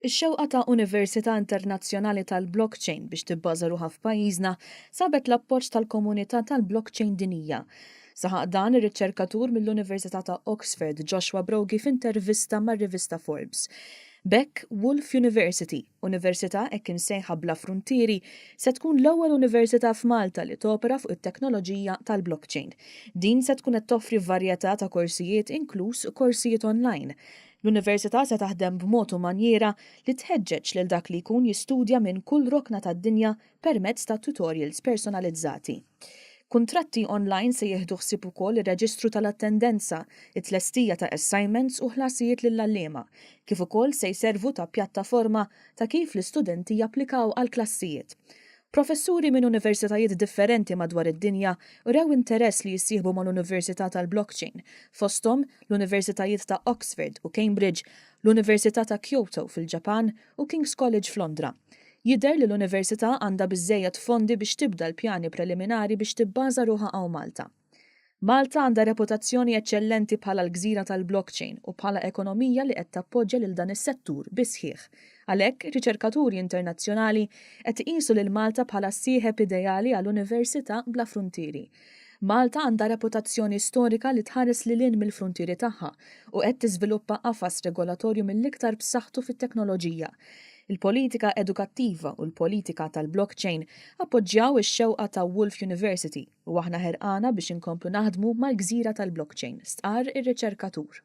Ix-xewqa ta' Università Internazzjonali tal-Blockchain biex tibbaża ruħha f'pajjiżna sabet l-appoġġ tal-komunità tal-blockchain dinija. Saħaq dan ir-riċerkatur mill-Università ta' Oxford Joshua Brogi f'intervista mar-rivista Forbes. Bekk Woolf University, università hekk imsejħa bla fruntieri, se tkun l-ewwel università f'Malta li topera fuq it-teknoloġija tal-blockchain. Din se tkun qed toffri varjetà ta' korsijiet inkluż korsijiet online. L-Università se taħdem b'mod u manjera li tħeġġeġ lil dak li jkun jistudja minn kull rokna tad-dinja permezz ta' tutorials personalizzati. Kuntratti online se jieħdu ħsieb ukoll ir-reġistru tal-attendenza, it-tlestija ta' assignments u ħlasijiet lill-allima, kif ukoll se jservu ta' pjattaforma ta' kif l-istudenti japplikaw għal klassijiet. Professuri minn universitajiet differenti madwar id-dinja urew interess li jissieħbu mal-Università tal-Blockchain, fosthom l-Universitajiet ta' Oxford u Cambridge, l-Università ta' Kyoto fil-Ġapan u King's College f'Londra. Jidher li l-Università għandha biżżejjed fondi biex tibda l-pjani preliminari biex tibbaża ruħha hawn Malta. Malta għandha reputazzjoni eċċellenti bħala l-gżira tal-blockchain u bħala ekonomija li qed tappoġġja lil dan is-settur bi sħiħ. Għalhekk, riċerkaturi internazzjonali qed iqisu lil Malta bħala sieħeb ideali għall-Università bla fruntieri. Malta għandha reputazzjoni storika li tħares lil hinn mill-fruntieri tagħha u qed tiżviluppa qafas regolatorju mill-iktar b'saħħtu fit-teknoloġija. Il-politika edukattiva u l-politika tal-blockchain appoġġjaw ix-xewqa ta' Woolf University u aħna ħerqana biex inkomplu naħdmu mal-gżira tal-blockchain, stqarr ir-riċerkatur.